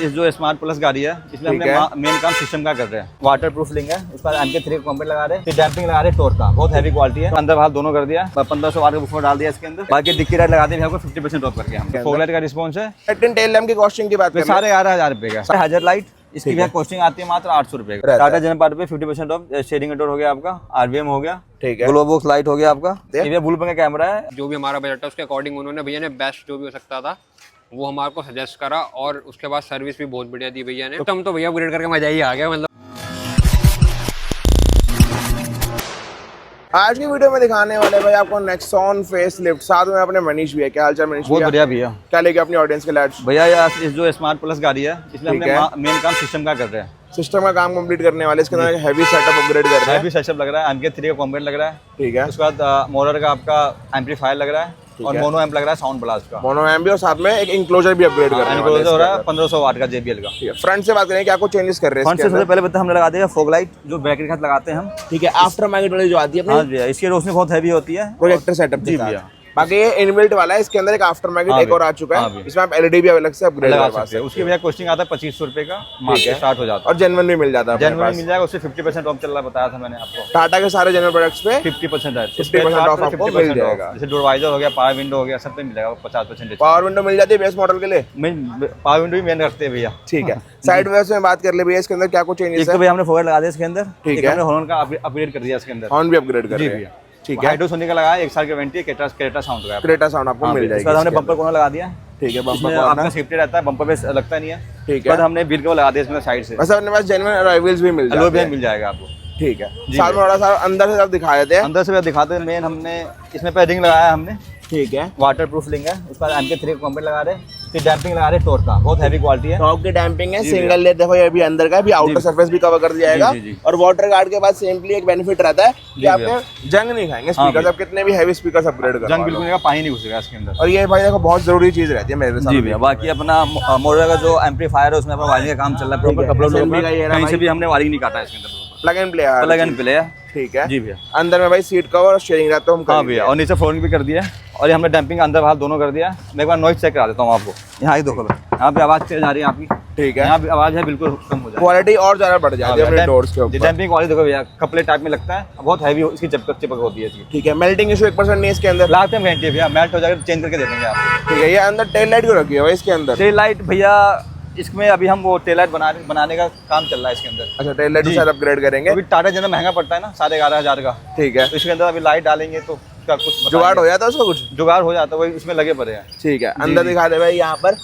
इस जो smart plus गाड़ी है इसमें हमने मेन काम सिस्टम का कर रहे हैं। वाटर प्रूफ लिंक है, उसका MK3 कॉम्पेट लगा रहे हैं, डैम्पिंग लगा रहे हैं टोर का, बहुत हैवी क्वालिटी है। अंदर बाहर दोनों कर दिया, 1500 वाट का बुफर डाल दिया इसके अंदर। बाकी डिक्की लाइट लगा दी आपको 50% ऑफ करके। हम फोग लाइट का रिस्पॉन्स है। टेल लैम्प की कॉस्टिंग की बात करें 11,500 रुपए का हाइजर लाइट, इसकी भी कॉस्टिंग आती है मात्र 800 रुपए का। टाटा जनरल पार्ट पे 50% ऑफ, शेडिंग डोर हो गया आपका, RVM हो गया, ठीक है, ग्लो बॉक्स लाइट हो गया आपका, ये ब्लू का कैमरा है। जो भी हमारा बजट है उसके अकॉर्डिंग उन्होंने भैया ने बेस्ट जो भी हो सकता था वो हमारे को सजेस्ट करा, और उसके बाद सर्विस भी बहुत बढ़िया दी भैया ने। तो हम तो भैया अपग्रेड करके मजा ही आ गया। मतलब आज की वीडियो में दिखाने वाले भाई आपको नेक्सॉन फेस लिफ्ट, साथ में अपने मनीष भी है। क्या हाल चाल मनीष? बहुत बढ़िया भैया। क्या लेके अपनी ऑडियंस के लाइट्स? भैया इस जो स्मार्ट प्लस गाड़ी है इसमें हमने मेन काम सिस्टम का कर रहे हैं। सिस्टम का काम कंप्लीट करने वाले, इसके अंदर हैवी सेटअप अपग्रेड कर रहे हैं। हैवी सेटअप लग रहा है, MK3 का कॉम्पेट लग रहा है, ठीक है। उसके बाद मोटर का आपका एम्पलीफायर लग रहा है और मोनो एम्प लग रहा है, साउंड ब्लास्ट का मोनो एम्प भी, और साथ में एक इंक्लोजर भी अपग्रेड कर रहे हैं। इंक्लोजर हो रहा है 1500 वाट का JBL का। फ्रंट से बात करें क्या कुछ चेंजेस कर रहे हैं? फ्रंट से सबसे पहले बता हमने लगा दिया फॉग लाइट, जो बैटरी के साथ लगाते हैं हम, ठीक है। आफ्टर मार्केट वाली जो आती है हाँ भैया, इसकी रोशनी बहुत हैवी होती है, प्रोजेक्टर सेटअप जी भैया। बाकी ये इनबिल्ट वाला है, इसके अंदर एक आफ्टर मार्केट एक और आ चुका है, इसमें आप LED भी अलग से अपग्रेड लगा सकते हैं। उसकी भैया कॉस्टिंग आता है 2500 रुपए का, मार्केट स्टार्ट हो जाता है, और जेन्युइन भी मिल जाता है, जेन्युइन मिल जाएगा। उससे 50% ऑफ चल रहा है, बताया था मैंने आपको। टाटा के सारे जेन्युइन प्रोडक्ट्स पे 50% है, 50% ऑफ आपको मिल जाएगा। जैसे डोर वाइजर हो गया, पावर विंडो हो गया, सब पे मिलेगा 50%। पावर विंडो मिल जाती है बेस मॉडल के लिए, पावर विंडो भी मेन रखते हैं भैया, ठीक है। साइड वेज में बात कर ले भैया, इसके अंदर क्या कुछ चेंजेस है? भैया हमने फोग लगा दिया इसके अंदर, ठीक है। हमने हॉर्न का अपग्रेड कर दिया इसके अंदर, हॉर्न भी अपग्रेड कर दिया, ठीक है। हाइड्रोसोनिक का लगाया, 1 साल की वारंटी है, क्रेटा साउंड का, क्रेटा साउंड आपको मिल जाएगा। हमने बम्पर कॉर्नर लगा दिया, ठीक है। बम्पर आपका सेफ्टी रहता है, बम्पर पे लगता नहीं है, ठीक है। हमने व्हील को लगा दिया इसमें साइड से, वैसे अपने पास जेन्युइन अराइवल्स भी मिल जाएगा आपको, ठीक है। साथ में थोड़ा सा अंदर से सब दिखा देते हैं। अंदर से दिखाते हैं। मेन हमने इसमें पैडिंग लगाया हमने, ठीक है, वाटर प्रूफ लिंक है, उसका MK3 कॉम्पेट लगा रहे हैं, फिर डैम्पिंग लगा रहे हैं टोर का, बहुत हैवी क्वालिटी है। टॉप की डैम्पिंग है, सिंगल लेयर देखो ये भी अंदर का भी, आउटर सरफेस भी कवर कर दिया जाएगा। और वाटर गार्ड के बाद सिंपली एक बेनिफिट रहता है कि आपके जंग नहीं खाएंगे स्पीकर्स, आप कितने भी हैवी स्पीकर्स अपग्रेड कर, जंग बिल्कुल नहीं, पानी नहीं घुसेगा इसके अंदर। और ये भाई देखो बहुत जरूरी चीज रहती है मेरे साथ। बाकी अपना मोटर का जो एम्पलीफायर है उसमें अपना वायरिंग का काम चल रहा है, प्रॉपर कपड़ा कहीं से भी हमने वायरिंग नहीं काटा है इसके अंदर, प्लग एंड प्ले है, ठीक है जी भैया। अंदर में भाई सीट कवर और स्टीयरिंग रैप तो हम हाँ भैया, और नीचे फ्लोरिंग भी कर दिया, और ये हमने डैम्पिंग अंदर बाहर दोनों कर दिया। मैं एक बार नॉइज चेक करा देता हूँ आपको, यहाँ ही देखो, यहाँ पे आवाज तेज आ रही है आपकी, ठीक है, यहाँ पे आवाज है बिल्कुल कम हो जाए, क्वालिटी और ज्यादा बढ़ जाती है अपने डोर्स के ऊपर। डैम्पिंग क्वालिटी देखो भैया, कपड़े टाइप में लगता है, बहुत हैवी इसकी चिपक होती है इसकी, ठीक है। मेल्टिंग इशू 1% नहीं है इसके अंदर, लास्ट टाइम गारंटी है भैया, मेल्ट हो जाएगा चेंज करके दे देंगे आप, ठीक है। ये अंदर टेल लाइट क्यों रखी है भाई इसके अंदर? टेल लाइट भैया इसमें अभी हम वो टेल लाइट बनाने का काम चल रहा है इसके अंदर। अच्छा, टेल लाइट शायद अपग्रेड करेंगे। अभी टाटा जनरल महंगा पड़ता है ना, 11,500 का, ठीक है। तो इसके अंदर अभी लाइट डालेंगे तो क्या कुछ जुगाड़ हो जाता है उसका, कुछ जुगाड़ हो जाता है, वही इसमें लगे पड़े हैं, ठीक है। अंदर दिखा दे भाई, यहाँ पर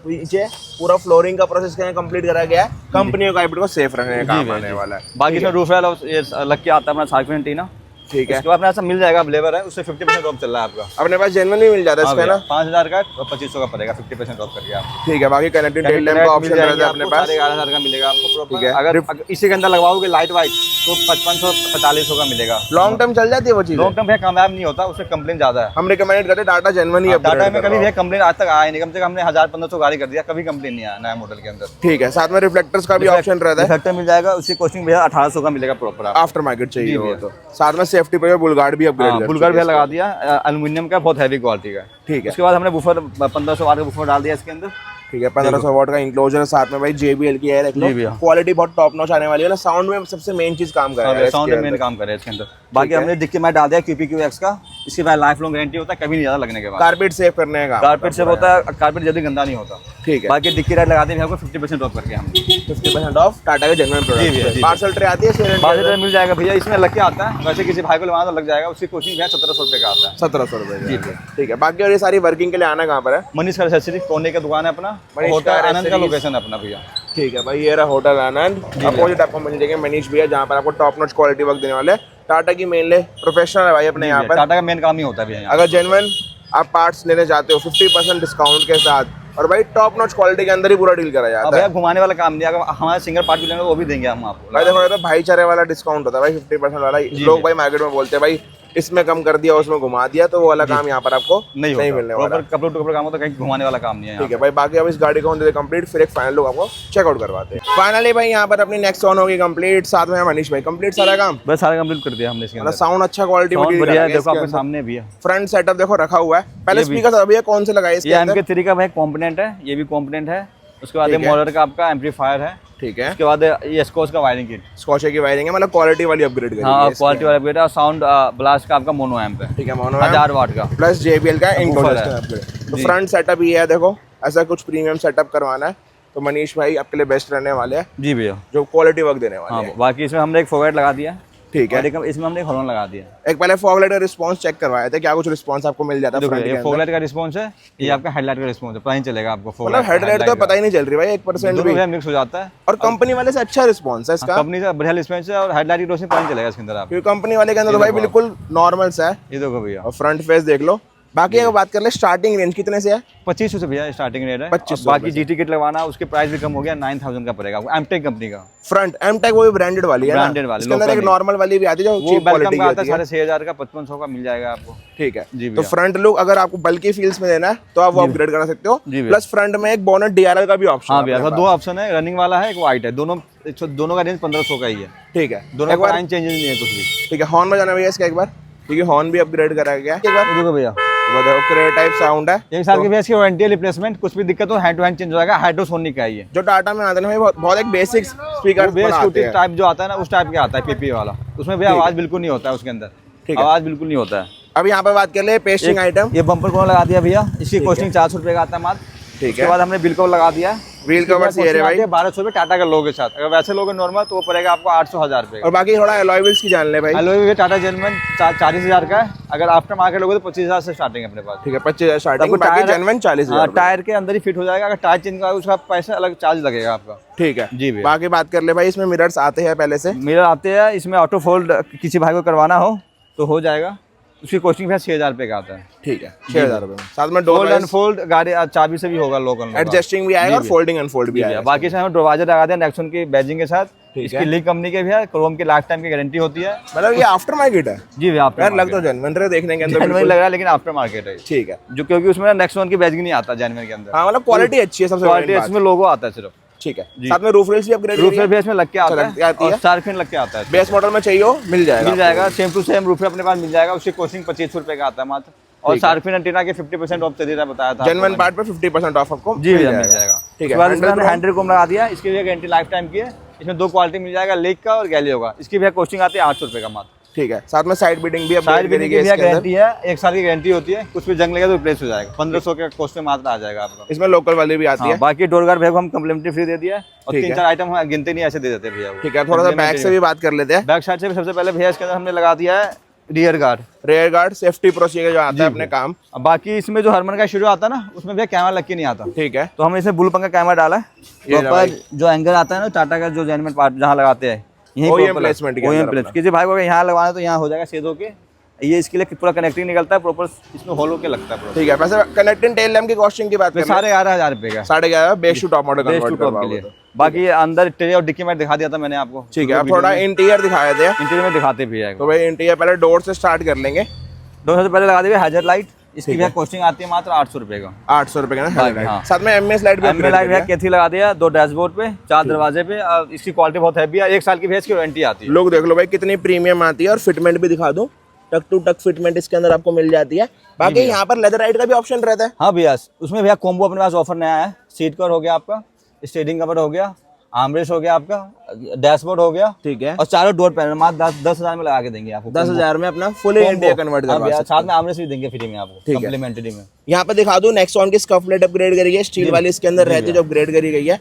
नीचे पूरा फ्लोरिंग का प्रोसेस कंप्लीट करा गया है, कंपनियों का को सेफ रखने का काम आने वाला है। बाकी इसमें रूफ लग के आता है अपना शार्क एंटीना, ठीक है। इसके बाद अपना मिल जाएगा अवेलेबल है, उससे 50% ऑफ चल रहा है आपका। अपने पास जेन्युइन भी मिल जाता है इसका ना, 5,000 का और 2500 का पड़ेगा 50% ऑफ करके आप, ठीक है। बाकी कनेक्टेड टेल लैम्प का ऑप्शन रहता है अपने पास, 11,500 का मिलेगा आपको, ठीक है। अगर इसी के अंदर लगवाओगे लाइट वाइट तो 5500-4500 का मिलेगा। लॉन्ग टर्म चल जाती है वो चीज, लॉन्ग टर्म कामयाब नहीं होता, उससे कंप्लेन ज्यादा है। हम रिकमेंड करते हैं टाटा जेन्युइन ही, टाटा में कभी भी कंप्लेन आज तक आया नहीं, कम से कम हमने 1000-1500 गाड़ी कर दिया, कभी कंप्लेन नहीं आया नया मॉडल के अंदर, ठीक है। साथ में रिफ्लेक्टर्स का भी ऑप्शन रहता है, रिफ्लेक्टर मिल जाएगा, उसकी कॉस्टिंग भैया 1800 का मिलेगा प्रॉपर, आफ्टर मार्केट चाहिए हो तो। साथ में सेफ्टी पे बुलगार्ड भी अपग्रेड, बुलगार्ड भी लगा दिया, एल्युमिनियम का, बहुत हैवी क्वालिटी का, ठीक है। उसके बाद हमने बुफर 1500 वाट का बुफर डाल दिया इसके अंदर, ठीक है। 1500 वाट का इंक्लोजर, साथ में भाई JBL की है, क्वालिटी बहुत टॉप नॉच आने वाली है ना। साउंड में सबसे मेन चीज काम कर रहा है, साउंड में मेन काम कर रहा है इसके अंदर। बाकी हमने डिक्की मैट डाल दिया QPQX का, इसकी भाई लाइफ लॉन्ग गारंटी होता है, कभी नहीं ज्यादा लगने के बाद। कारपेट सेव करने का, कारपेट सेव होता है, कारपेट जल्दी गंदा नहीं होता, ठीक है। बाकी डिक्की लाइट लगा दी आपको 50% ऑफ करके, हम 50% ऑफ टाटा के जेन्युइन प्रोडक्ट। पार्सल ट्रे आती है, पार्सल ट्रे मिल जाएगा भैया, इसमें लग के आता है, वैसे किसी भाई को लगवाना तो लग जाएगा, उसकी कोचिंग भैया 1700 रुपए का आता है, 1700 रुपए, जी ठीक है। बाकी और ये सारी वर्किंग के लिए आना कहाँ पर है? मनीष का एक्सेसरी कोने का दुकान है अपना, होटल आनंद का लोकेशन अपना भैया, ठीक है भाई। ये रहा होटल आनंद, अपोजिट आपको मिल जाएगा मनीष भैया, जहाँ पर आपको टॉप नॉच क्वालिटी वर्क देने वाले। टाटा की मेन ले प्रोफेशनल है भाई अपने यहाँ पर, टाटा का मेन काम ही होता है भैया। अगर जेन्युइन आप पार्ट्स लेने चाहते हो 50% डिस्काउंट के साथ, और भाई टॉप नॉच क्वालिटी के अंदर ही पूरा डील करा जाता है, घुमाने वाला काम नहीं। अगर हमारे सिंगल पार्ट भी लेंगे वो भी देंगे हम आपको। भाई देखो तो भाईचारे वाला डिस्काउंट होता है भाई, 50% वाला। लोग भाई मार्केट में बोलते हैं भाई इसमें कम कर दिया, उसमें घुमा दिया, तो वो वाला काम यहाँ पर आपको नहीं मिलने वाला। कपड़े टुकड़े काम होता है, कहीं घुमाने वाला काम नहीं है, ठीक है भाई। बाकी अब इस गाड़ी को देते कंप्लीट, फिर एक फाइनल लोग आपको चेकआउट करवाते हैं। फाइनली भाई यहाँ पर अपनी नेक्सॉन होगी कंप्लीट, साथ में मनीष भाई कंप्लीट सारा काम, बस सारा कंप्लीट कर दिया हमने इसके अंदर। साउंड अच्छा क्वालिटी बढ़िया है, देखो आपके सामने भी है, फ्रंट सेटअप देखो रखा हुआ है। पहले स्पीकर अभी कौन से लगाए इसके अंदर? MK3 का भाई कंपोनेंट है, ये भी कंपोनेंट है, उसके बाद मॉडल का आपका एम्पलीफायर है। ठीक है, उसके बाद ये स्कॉच का वायरिंग किट, स्कॉच की वायरिंग है, मतलब क्वालिटी वाली अपग्रेड करी हाँ है क्वालिटी वाला अपग्रेड है। और साउंड ब्लास्ट का आपका मोनो एम्प है, ठीक है, मोनो 1000 वाट का, प्लस JBL का Woofer है। अपग्रेड। तो फ्रंट सेटअप ये है, देखो ऐसा कुछ प्रीमियम सेटअप करवाना है तो मनीष भाई आपके लिए बेस्ट रहने वाले हैं, जी भैया। जो क्वालिटी वर्क देने वाले हाँ हैं। बाकी इसमें हमने एक फॉरवर्ड लगा दिया, ठीक है, और इसमें हमने एक हॉर्न लगा दिया। एक पहले फॉग लाइट का रिस्पांस चेक करवाए थे, क्या कुछ रिस्पांस आपको मिल जाता है फ्रंट के ये अंदर? फॉग लाइट का रिस्पॉन्स है, ये आपका हेडलाइट का रिस्पॉन्स है, पता नहीं चलेगा आपको। फॉग मतलब हेडलाइट तो पता ही नहीं चल रही भाई 1% भी, मिक्स हो जाता है। और कंपनी वाले से अच्छा रिस्पांस है इसका, कंपनी का बढ़िया रिस्पॉन्स है, और हेडलाइट की रोशनी पता नहीं चलेगा इसके अंदर आपको। क्योंकि कंपनी वाले के अंदर तो भाई बिल्कुल नॉर्मल सा है। ये देखो भैया, और फ्रंट फेस देख लो। बाकी अगर बात कर ले स्टार्टिंग रेंज कितने से है? 2500 से भैया स्टार्टिंग रेट है। 2500 बाकी GT किट लगवाना उसके प्राइस भी कम हो गया, 9000 का पड़ेगा आपको, एमटेक कंपनी का। फ्रंट एमटेक वो भी ब्रांडेड वाली है ना? ब्रांडेड वाली, इसके अंदर एक नॉर्मल वाली भी आती है जो वो चीप क्वालिटी वेलकम की का आता होती है, है। 6500 का 5500 का मिल जाएगा आपको। ठीक है जी तो भैया। फ्रंट लुक अगर आपको बल्कि फील्स में देना है तो आप वो अपग्रेड करा सकते हो। जी भैया। प्लस फ्रंट में एक बोनट DRL का भी ऑप्शन हाँ है भैया, अपने तो पास। दो ऑप्शन है, रनिंग वाला है, एक वाइट है, दोनों का रेंज 1500 का ही है। ठीक है, दोनों एक का बार लाइन चेंजेस नहीं है कुछ भी। ठीक है, हॉर्न बजाना भैया इसका एक बार, क्योंकि हॉर्न भी अपग्रेड करा गया है। एक बार ये देखो भैया, वो देखो क्रेट टाइप साउंड है। 1 साल की भैया इसकी वारंटी है, रिप्लेसमेंट कुछ भी दिक्कत हो हैंड टू हैंड चेंज हो जाएगा। हाइड्रोसोनिक का ही है, जो टाटा में आते हैं भाई बहुत एक basic speaker base scooty type जो आता है ना, उस टाइप का आता है PPA वाला। उसमें भैया आवाज बिल्कुल नहीं होता है उसके अंदर, ठीक है। आवाज बिल्कुल नहीं होता है। अब यहाँ पे बात कर ले पेस्टिंग आइटम। ये बम्पर कौन लगा दिया भैया, इसकी कॉस्टिंग 400 रुपये का आता है मात्र। ठीक उसके है, बाद हमने बिल कवर लगा दिया, व्हील कवर ये रहे भाई, 1200 रुपये टाटा का लोगो के साथ। अगर वैसे लोगे नॉर्मल तो वो पड़ेगा आपको 800-1000 रुपये। और बाकी थोड़ा अलॉय व्हील्स की जान ले भाई। अलॉय व्हील टाटा जेन्युइन 40,000 का है, अगर आफ्टर मार्केट लोगे तो 25,000 से स्टार्टिंग है अपने पास। ठीक है, 25,000 स्टार्टिंग, आपको बाकी टायर- जेन्युइन 40,000। हाँ, टायर के अंदर ही फिट हो जाएगा। अगर टायर चेंज कराओगे उसका पैसा अलग चार्ज लगेगा आपका। ठीक है जी भैया। बाकी बात कर ले भाई, इसमें मिरर्स आते हैं पहले से। मिरर आते हैं, इसमें ऑटो फोल्ड किसी भाई को करवाना हो तो हो जाएगा। उसकी कॉस्टिंग भैया 6,000 रुपये का आता है। ठीक है, 6,000 रुपये में। साथ में फोल्ड डोर अनफोल्ड गाड़ी चाबी से भी होगा, लोकल एडजस्टिंग भी आएगा और फोल्डिंग अनफोल्ड भी आएगा। बाकी से हम दरवाजे लगा दें नेक्सॉन की बैजिंग के साथ। इसकी लीक कंपनी के भैया क्रोम की लाइफ टाइम की गारंटी होती है। मतलब ये आफ्टर मार्केट है जी भैया, आप यार, लग तो जेन्युइन रहे देखने के अंदर जेन्युइन बिल्कुल। लग रहा है, लेकिन आफ्टर मार्केट है। ठीक है, जो क्योंकि उसमें नेक्सॉन की बैजिंग नहीं आता जेन्युइन के अंदर। हाँ मतलब क्वालिटी अच्छी है सबसे बड़ी क्वालिटी बात। इसमें लोगो आता है सिर्फ। ठीक है, साथ में रूफ रेल्स भी अपग्रेड रूफ भी इसमें लग के आता आती है, है। और स्टार फिन लग के आता है। बेस मॉडल में चाहिए हो मिल जाएगा, मिल जाएगा, सेम टू सेम रूफ अपने पास मिल जाएगा। उसकी कॉस्टिंग 2500 रुपये का आता है मात्र। और सार्फिन एंटीना के 50% ऑफ चलिए बताया था जेन्युइन पार्ट पे 50% ऑफ आपको जी भैया मिल जाएगा। ठीक उसके बाद इसमें है, हमने हैंडल कोम लगा दिया, इसकी भी गारंटी लाइफ टाइम की है। इसमें 2 क्वालिटी मिल जाएगा, लेक का और गैलियो का। इसकी भी कॉस्टिंग आती है 800 रुपये का मात्र। ठीक है, साथ में साइड बीडिंग भी साइड अपग्रेड भी करेगी की इसके अंदर। गारंटी है, 1 साल की गारंटी होती है। कुछ भी जंग लगेगा तो रिप्लेस हो जाएगा। 1500 के कॉस्ट में मात्र आ जाएगा आपका। इसमें लोकल वाली भी आती हाँ, है। बाकी डोर गार्ड भैया को हम कम्प्लीमेंट्री फ्री दे दिया है, और ठीक 3-4 आइटम हम गिनते नहीं ऐसे दे देते हैं भैया। ठीक है, थोड़ा सा बैक से भी बात कर लेते हैं। बैक साइड से भी सबसे पहले भैया इसके अंदर हमने लगा दिया है rear guard. Rare guard safety procedure जो आता है अपने काम। अब बाकी इसमें जो हरमन का शुरू आता है ना, उसमें भैया कैमरा लग के नहीं आता। ठीक है, तो हमने इसमें बुल पंखा कैमरा डाला है। ये प्रॉपर जो एंगल आता है ना टाटा का, जो जेन्युइन पार्ट जहाँ लगाते हैं यहीं OEM proper placement के OEM अंदर placement। किसी भाई को अगर यहाँ लगवाना है तो यहाँ हो जाएगा छेद होके। ये इसके लिए पूरा कनेक्टिंग निकलता है प्रॉपर, इसमें होल होके लगता है पूरा। ठीक है, वैसे कनेक्टिंग टेल लैम्प की कॉस्टिंग की बात करें 11,500 रुपये का 11,500 base to top model base to convert top के लिए। बाकी अंदर इंटीरियर और डिक्की मैट दिखा दिया था मैंने आपको। ठीक है, अब थोड़ा इंटीरियर दिखाए थे। इंटीरियर में दिखाते भी है। तो भाई इंटीरियर पहले डोर से स्टार्ट कर लेंगे। दोनों से पहले लगा देंगे हैजर लाइट। इसकी भी कॉस्टिंग आती है मात्र 800 रुपये का। 800 रुपए का ना हेडलाइट। हाँ। साथ में एमएस लाइट भी एम लाइट भैया कैथी लगा दिया, 2 डैशबोर्ड पे, 4 दरवाजे पे। और इसकी क्वालिटी बहुत हैवी है, 1 साल की भैया इसकी वारंटी आती है। लोग देख लो भाई कितनी प्रीमियम आती है। और फिटमेंट भी दिखा दूं, टक टू टक फिटमेंट इसके अंदर आपको मिल जाती है। बाकी यहाँ पर लेदर राइड का भी ऑप्शन रहता है। हाँ भैया, उसमें भैया कॉम्बो अपने पास ऑफर नया है। सीट कवर हो गया आपका, स्टीयरिंग कवर हो गया, आर्मरेस्ट हो गया आपका, डैशबोर्ड हो गया। ठीक है, और चारों डोर पैनल मात्र 10,000 में लगा के देंगे आपको। 10,000 में अपना फुली इंडिया कन्वर्ट करवा सकते हैं। साथ में आर्मरेस्ट भी देंगे फ्री में आपको, ठीक है। कम्प्लीमेंट्री में। यहाँ पे दिखा दूं नेक्सॉन की स्कफ प्लेट अपग्रेड करी है, स्टील वाली इसके अंदर रहती है जो अपग्रेड करी गई है।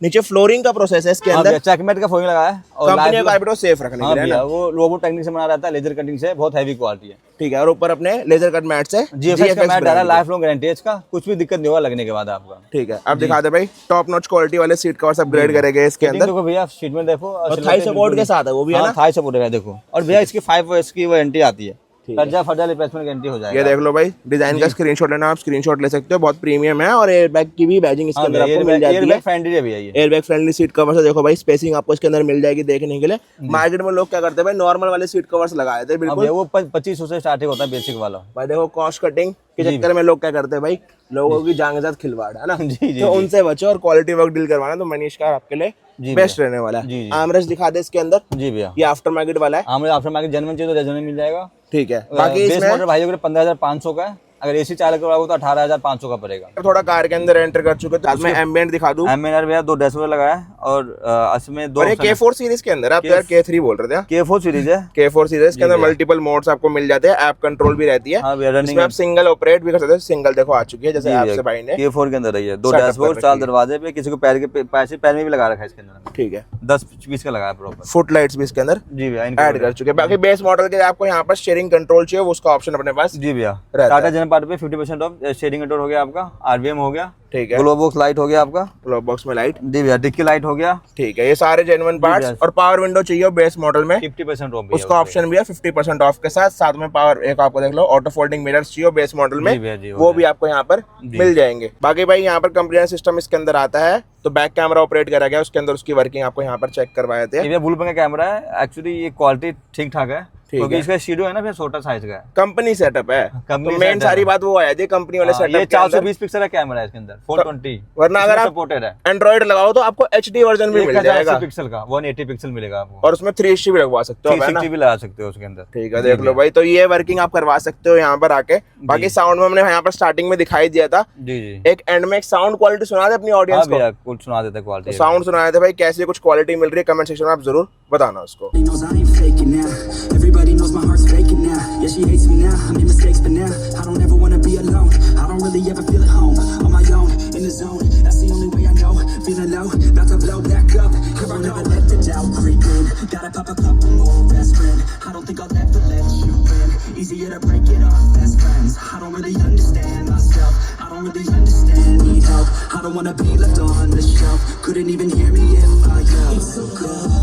नीचे फ्लोरिंग का प्रोसेस है इसके अंदर। चेकमेट का फोइंग लगाया है, और कंपनी live- का कार्पेट सेफ रखने हाँ के लिए भैया, ना। वो रोबो टेक्निक से बना रहता है, लेजर कटिंग से, बहुत हैवी क्वालिटी है। ठीक है, और ऊपर अपने लेजर कट मैट से GFX का मैट डाला, लाइफ लॉन्ग गारंटी है इसका, कुछ भी दिक्कत नहीं होगा लगने के बाद आपका। ठीक है, अब दिखा दे भाई टॉप नॉच क्वालिटी वाले सीट कवर्स अपग्रेड करेंगे इसके अंदर। देखो भैया सीट में देखो, और थाई सपोर्ट के साथ है वो भी है ना। थाई सपोर्ट है देखो। और भैया इसकी 5 इयर्स की वारंटी आती है, कर्जा फर्जा रिप्लेसमेंट गारंटी हो जाएगा। ये देख लो भाई, डिजाइन का स्क्रीनशॉट लेना, आप स्क्रीनशॉट ले सकते हो, बहुत प्रीमियम है। और एयरबैग की भी बैजिंग इसके अंदर आपको मिल जाती है। एयरबैग फ्रेंडली है भैया ये। एयरबैग फ्रेंडली सीट कवर्स है, देखो भाई स्पेसिंग आपको इसके अंदर मिल जाएगी देखने के लिए। मार्केट में लोग क्या करते हैं भाई, नॉर्मल वाले सीट कवर्स लगाए थे बिल्कुल। वो 2500 से स्टार्टिंग होता है बेसिक वाला। भाई देखो कॉस्ट कटिंग के चक्कर में लोग क्या करते हैं भाई, लोगों की जान के साथ खिलवाड़ है ना। जी, तो उनसे बचो और क्वालिटी वर्क डील करवाना तो मनीष कार आपके लिए बेस्ट रहने वाला है। आर्मरेस्ट दिखा दे इसके अंदर। जी भैया, ये आफ्टर मार्केट वाला है। हमें आफ्टर मार्केट जेन्युइन चाहिए तो जेन्युइन मिल जाएगा। ठीक है, बाकी बाकी बेस इसमें मॉडल भाइयों के लिए 15,500 का है। अगर एसी चालू करवाओगे तो 18,500 का पड़ेगा। थोड़ा कार के अंदर एंटर कर चुके, तो मैं एम्बिएंट दिखा दूं। एम्बिएंट भैया 2 डैशबोर्ड लगाया है और इसमें 2 और ये K4 सीरीज के अंदर, आप यार K3 बोल रहे थे। K4 सीरीज है। K4 सीरीज के अंदर मल्टीपल मोड्स आपको मिल जाते हैं, ऐप कंट्रोल भी रहती है। हाँ भैया, रनिंग इसमें आप सिंगल ऑपरेट भी कर सकते हो। सिंगल देखो आ चुकी है, जैसे आपसे भाई ने K4 के अंदर रही है। 2 setup डैशबोर्ड, कर 4 रखी है। दरवाजे पे, किसी को पैर में भी लगा रखा है इसके अंदर। ठीक है, 10 पीस का लगाया प्रॉपर। फुट लाइट्स भी इसके अंदर जी भैया ऐड कर चुके हैं। बाकी बेस मॉडल के आपको यहाँ पर शेयरिंग कंट्रोल चाहिए, वो उसका ऑप्शन अपने पास। जी भैया, रहता टाटा जनरल पार्ट पे 50% ऑफ। शेयरिंग कंट्रोल हो गया आपका, आरबीएम हो गया, ठीक है, ग्लो बॉक्स लाइट हो गया आपका, ग्लोब बॉक्स में लाइट, जी भैया, डिक्की लाइट हो गया। ठीक है, ये सारे जेन्युइन पार्ट्स। और पावर विंडो चाहिए बेस मॉडल में 50% ऑफ उसका ऑप्शन भी है 50% ऑफ के साथ। साथ में पावर एक आपको देख लो ऑटो फोल्डिंग मिरर्स चाहिए बेस मॉडल में, जी भैया, जी, वो भी आपको यहाँ पर मिल जाएंगे। बाकी भाई यहाँ पर कंप्लेंट सिस्टम इसके अंदर आता है, तो बैक कैमरा ऑपरेट करा गया, उसके अंदर उसकी वर्किंग आपको यहाँ पर चेक करवाए थे। ये ब्लू का कैमरा है। एक्चुअली ये क्वालिटी ठीक ठाक है, क्योंकि इसका स्टूडियो है ना फिर छोटा साइज का है, कंपनी सेटअप है। कंपनी तो मेन setup सारी है। बात वो है जी, कंपनी वाले ये सेटअप। 420 पिक्सल का कैमरा है इसके अंदर, 420। वरना अगर आप सपोर्टेड है एंड्रॉइड लगाओ तो आपको HD वर्जन भी मिल जाएगा, पिक्सल का 180 पिक्सल मिलेगा आपको, और उसमें 360 भी लगवा सकते हो, है ना? 360 भी लगा सकते हो उसके अंदर। ठीक है, देख लो भाई, तो ये वर्किंग आप करवा सकते हो यहाँ पर आके। बाकी साउंड में हमने यहाँ पर स्टार्टिंग में दिखाई दिया था, जी जी। एक एंड में एक साउंड क्वालिटी सुना दे अपनी ऑडियंस को। भैया कुछ सुना देते क्वालिटी। साउंड सुनाए थे भाई, कैसी कुछ क्वालिटी मिल रही है कमेंट सेक्शन में आप जरूर बताना उसको। Everybody knows I ain't faking now. Everybody knows my heart's faking now. Yeah, she hates me now. I made mistakes, but now I don't ever wanna be alone. I don't really ever feel at home. On my own, in the zone. That's the only way I know. Feeling low, about to blow back up. Here I never let the doubt creep in. Gotta pop a couple more aspirin. I don't think I'll ever let you in. Easier to break it off best friends. I don't really understand myself. I don't really understand, need help. I don't wanna be left on the shelf. Couldn't even hear me if I yelled. It's so good.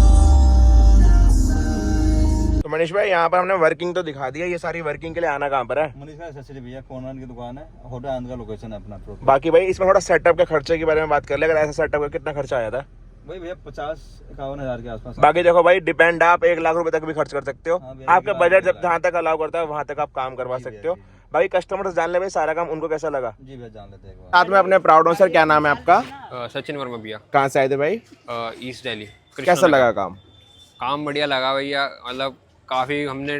तो मनीष भाई यहाँ पर हमने working तो दिखा दिया, ये सारी वर्किंग के लिए आना कहाँ पर है? मनीष का एक्सेसरी भैया, कॉर्नर की दुकान है, होटल आनंद का लोकेशन है अपना प्रॉपर। बाकी भाई इसमें थोड़ा सेटअप के खर्चे के बारे में बात कर ले, अगर ऐसा सेटअप का कितना खर्चा आया था? भाई भैया 50-51 हजार के आसपास। बाकी देखो भाई, डिपेंड आप 1 लाख रुपए तक भी खर्च कर सकते हो। हाँ भैया, आपका 1 लाख बजट जब रुपए जहाँ तक अलाउ करता है वहां तक आप काम करवा सकते हो। जी। बाकी कस्टमर से जान ले भाई सारा काम उनको कैसा लगा। जी भैया, जान लेते हैं एक बार। साथ में अपने प्राउड सर, क्या नाम है आपका? सचिन वर्मा भैया, कहाँ से आए थे भाई? ईस्ट दिल्ली। कैसा लगा काम? काम बढ़िया लगा भैया, मतलब काफ़ी हमने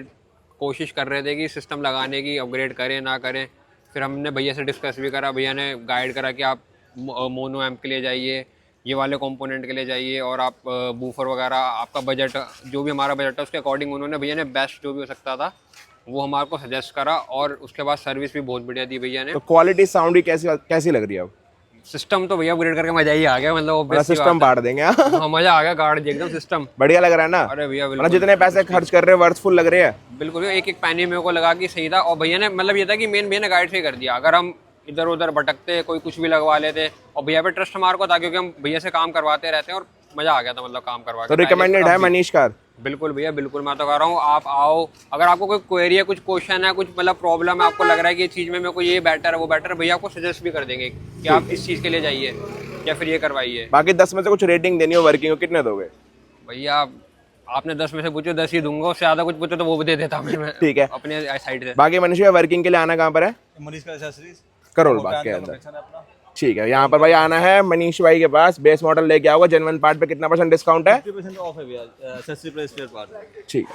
कोशिश कर रहे थे कि सिस्टम लगाने की, अपग्रेड करें ना करें। फिर हमने भैया से डिस्कस भी करा, भैया ने गाइड करा कि आप मोनो एम्प के लिए जाइए, ये वाले कंपोनेंट के लिए जाइए, और आप बूफर वगैरह आपका बजट जो भी हमारा बजट है उसके अकॉर्डिंग उन्होंने भैया ने बेस्ट जो भी हो सकता था वो हमारे को सजेस्ट करा, और उसके बाद सर्विस भी बहुत बढ़िया दी भैया ने। तो क्वालिटी साउंड की कैसी लग रही है अब? सिस्टम तो भैया अपग्रेड करके मजा ही आ गया, मतलब सिस्टम बांट देंगे। हाँ, मजा आ गया, गार्ड एकदम सिस्टम बढ़िया लग रहा है ना? अरे भैया मतलब बिल्कुल जितने पैसे खर्च कर रहे हैं वर्थफुल लग रहे हैं। बिल्कुल, एक एक पैनी मेरे को लगा कि सही था। और भैया ने मतलब ये था कि मेन भैया ने गाइड से ही कर दिया, अगर हम इधर उधर भटकते कोई कुछ भी लगवा लेते, और भैया पे ट्रस्ट हमारे को था क्योंकि हम भैया से काम करवाते रहते हैं, और मजा आ गया था मतलब काम करवा के। तो रिकमेंडेड है मनीष कार? बिल्कुल भैया बिल्कुल, मैं तो कह रहा हूँ आप आओ, अगर आपको कोई क्वेरी है, कुछ क्वेश्चन है, कुछ मतलब प्रॉब्लम है, आपको लग रहा है कि ये चीज़ में मेरे को ये बेटर है वो बेटर है, भैया आपको सजेस्ट भी कर देंगे कि आप इस चीज़ के लिए जाइए या फिर ये करवाइए। बाकी 10 में से कुछ रेटिंग देनी हो वर्किंग को, कितने दोगे? भैया आपने 10 में से पूछो 10 ही दूंगा, उससे ज़्यादा कुछ पूछो तो वो भी दे देता मैं ठीक है अपने साइड से। बाकी मनीष भाई वर्किंग के लिए आना कहाँ पर है? मनीष का एक्सेसरीज करोल बाग के अंदर। ठीक है, यहाँ पर भाई आना है मनीष भाई के पास, बेस मॉडल लेके आओगे, जेन्युइन पार्ट पे कितना % डिस्काउंट है? 50% ऑफ है भैया, एक्सेसरी प्लस स्पेयर पार्ट। ठीक है।